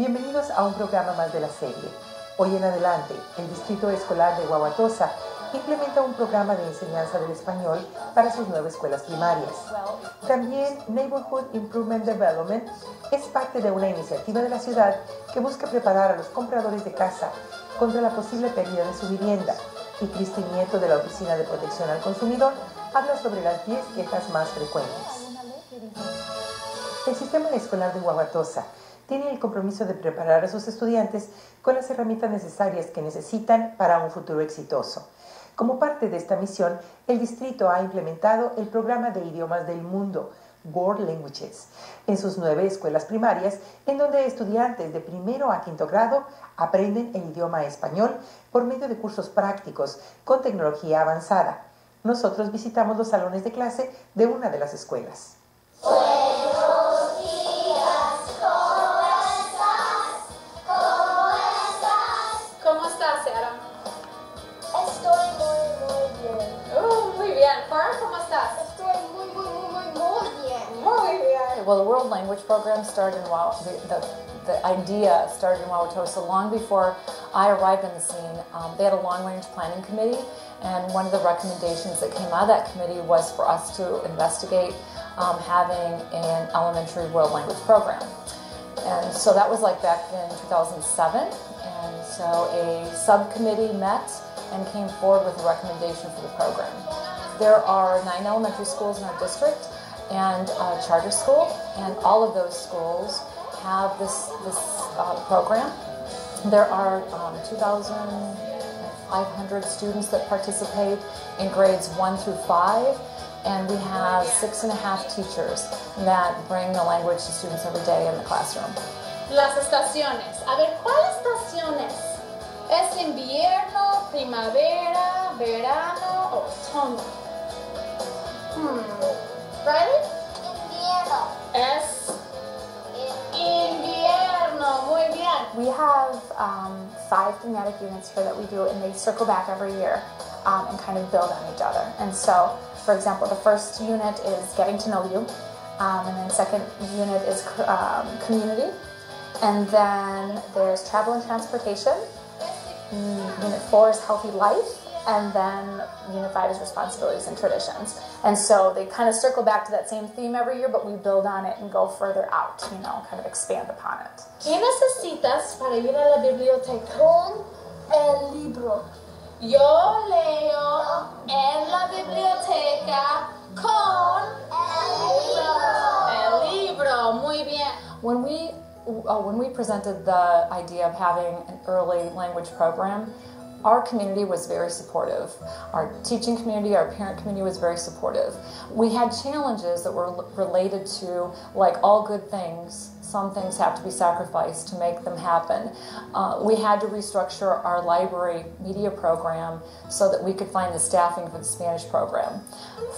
Bienvenidos a un programa más de la serie. Hoy en adelante, el Distrito Escolar de Wauwatosa implementa un programa de enseñanza del español para sus 9 escuelas primarias. También Neighborhood Improvement Development es parte de una iniciativa de la ciudad que busca preparar a los compradores de casa contra la posible pérdida de su vivienda. Y Cristi Nieto, de la Oficina de Protección al Consumidor, habla sobre las 10 quejas más frecuentes. El sistema escolar de Wauwatosa tiene el compromiso de preparar a sus estudiantes con las herramientas necesarias que necesitan para un futuro exitoso. Como parte de esta misión, el distrito ha implementado el programa de idiomas del mundo, World Languages, en sus 9 escuelas primarias, en donde estudiantes de primero a quinto grado aprenden el idioma español por medio de cursos prácticos con tecnología avanzada. Nosotros visitamos los salones de clase de una de las escuelas. Well, the World Language Program started in the idea started in Wauwatosa long before I arrived on the scene. They had a long-range planning committee, and one of the recommendations that came out of that committee was for us to investigate having an elementary World Language Program. And so that was like back in 2007, and so a subcommittee met and came forward with a recommendation for the program. There are 9 elementary schools in our district and a charter school, and all of those schools have this program. There are 2,500 students that participate in grades 1 through 5, and we have 6.5 teachers that bring the language to students every day in the classroom. Las estaciones. A ver, ¿cuáles estaciones? ¿Es invierno, primavera, verano, otoño? Ready? Invierno. Es invierno. Muy bien. We have 5 thematic units here that we do, and they circle back every year and kind of build on each other. And so, for example, the first unit is getting to know you, and then second unit is community, and then there's travel and transportation. Unit 4 is healthy life. And then Unit 5 is responsibilities and traditions. And so they kind of circle back to that same theme every year, but we build on it and go further out, you know, kind of expand upon it. ¿Qué necesitas para ir a la biblioteca? Con el libro. Yo leo en la biblioteca con el libro. Muy bien. When we presented the idea of having an early language program, our community was very supportive. Our teaching community, our parent community was very supportive. We had challenges that were related to, like all good things, some things have to be sacrificed to make them happen. We had to restructure our library media program so that we could find the staffing for the Spanish program.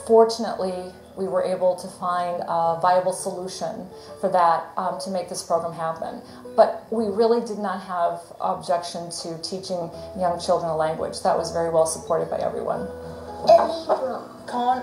Fortunately, we were able to find a viable solution for that to make this program happen. But we really did not have objection to teaching young children a language. That was very well supported by everyone. El libro. Con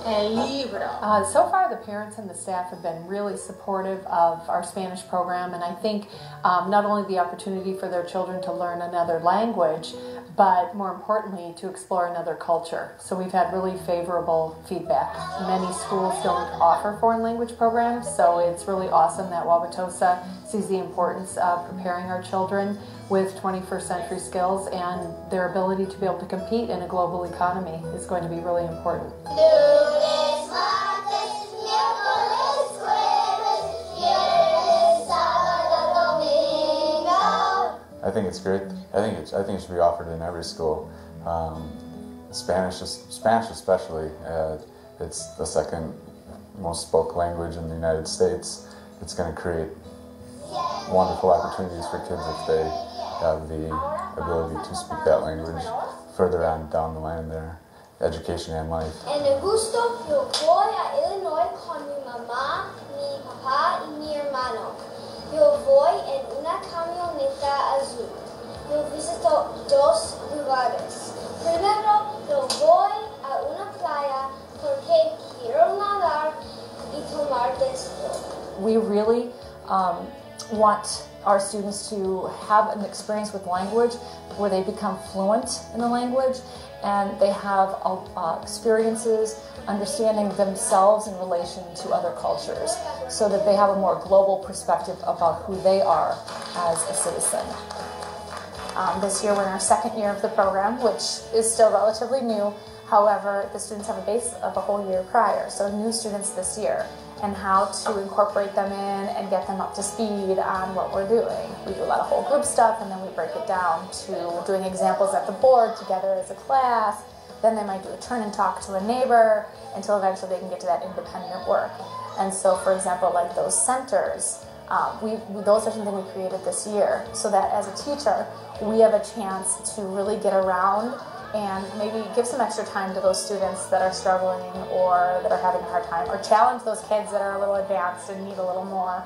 el libro. So far, the parents and the staff have been really supportive of our Spanish program, and I think not only the opportunity for their children to learn another language, but more importantly, to explore another culture. So we've had really favorable feedback. Many schools don't offer foreign language programs, so it's really awesome that Wauwatosa sees the importance of preparing our children with 21st century skills, and their ability to be able to compete in a global economy is going to be really important. Lunes, martes, miércoles, jueves, viernes, sábado, domingo. I think it's great. I think it should be offered in every school. Spanish especially. It's the second most spoke language in the United States. It's going to create wonderful opportunities for kids if they have the ability to speak that language further on down the line in their education and life. En agosto yo voy a Illinois con mi mamá, mi papá y mi hermano. Yo voy en una camioneta azul. Yo visito 2 lugares. Primero, yo voy a una playa porque quiero nadar y tomar desnudo. We really want our students to have an experience with language where they become fluent in the language and they have experiences understanding themselves in relation to other cultures so that they have a more global perspective about who they are as a citizen. This year we're in our second year of the program, which is still relatively new. However, the students have a base of a whole year prior, so new students this year, and how to incorporate them in and get them up to speed on what we're doing. We do a lot of whole group stuff, and then we break it down to doing examples at the board together as a class. Then they might do a turn and talk to a neighbor until eventually they can get to that independent work. And so, for example, like those centers, those are something we created this year so that as a teacher, we have a chance to really get around and maybe give some extra time to those students that are struggling or that are having a hard time, or challenge those kids that are a little advanced and need a little more.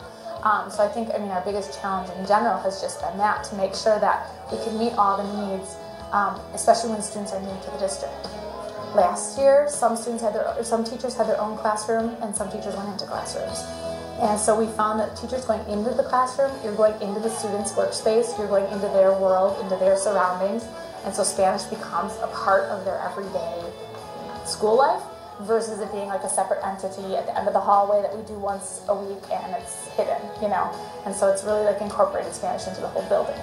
So I think, our biggest challenge in general has just been that, to make sure that we can meet all the needs, especially when students are new to the district. Last year, some teachers had their own classroom, and some teachers went into classrooms. And so we found that teachers going into the classroom, you're going into the students' workspace, you're going into their world, into their surroundings, and so Spanish becomes a part of their everyday school life versus it being like a separate entity at the end of the hallway that we do once a week and it's hidden, And so it's really like incorporated Spanish into the whole building.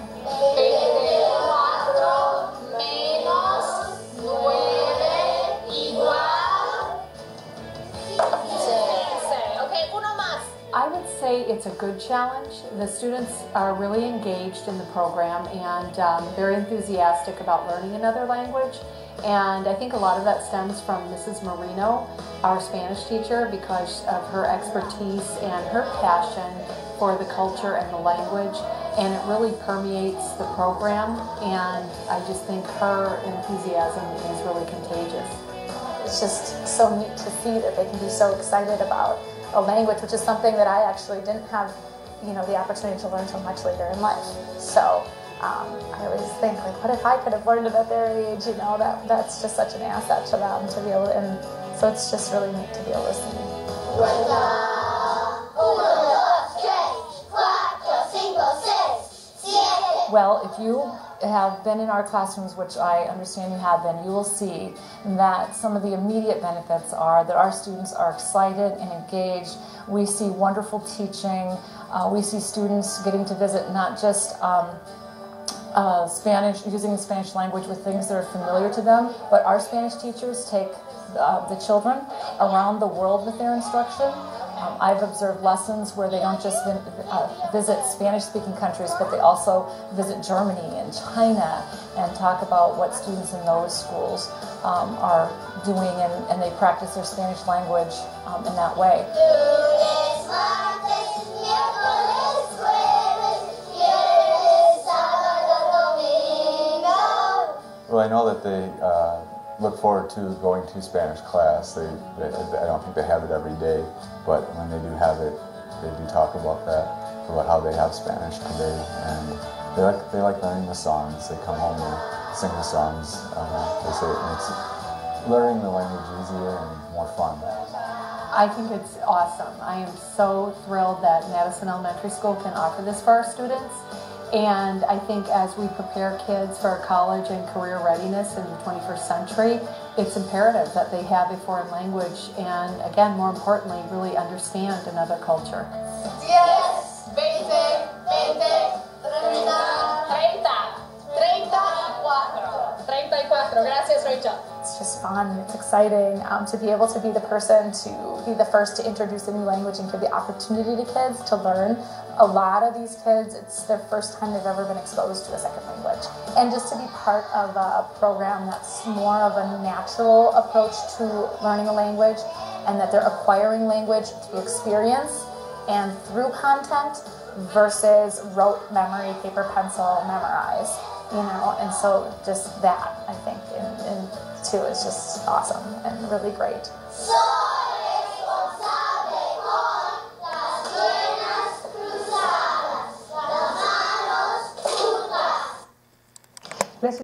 I would say it's a good challenge. The students are really engaged in the program and very enthusiastic about learning another language. And I think a lot of that stems from Mrs. Marino, our Spanish teacher, because of her expertise and her passion for the culture and the language. And it really permeates the program. And I just think her enthusiasm is really contagious. It's just so neat to see that they can be so excited about a language, which is something that I actually didn't have, the opportunity to learn until much later in life. So I always think, like, what if I could have learned it at their age? That's just such an asset to them to be able to, and so it's just really neat to be able to see. Well, if you have been in our classrooms, which I understand you have been, you will see that some of the immediate benefits are that our students are excited and engaged. We see wonderful teaching. We see students getting to visit not just Spanish, using the Spanish language with things that are familiar to them, but our Spanish teachers take the children around the world with their instruction. I've observed lessons where they don't just visit Spanish-speaking countries, but they also visit Germany and China and talk about what students in those schools are doing, and they practice their Spanish language in that way. Well, I know that they look forward to going to Spanish class. I don't think they have it every day, but when they do have it, they do talk about that, about how they have Spanish today, and they like learning the songs. They come home and sing the songs. They say it makes learning the language easier and more fun. I think it's awesome. I am so thrilled that Madison Elementary School can offer this for our students. And I think as we prepare kids for college and career readiness in the 21st century, it's imperative that they have a foreign language and, again, more importantly, really understand another culture. 10, 20, 20, 30, 34. Gracias, Rachel. It's just fun. It's exciting to be able to be the person to be the first to introduce a new language and give the opportunity to kids to learn. A lot of these kids, it's their first time they've ever been exposed to a second language. And just to be part of a program that's more of a natural approach to learning a language, and that they're acquiring language through experience and through content versus rote memory, paper, pencil, memorize. And so just that, I think, and too, is just awesome and really great.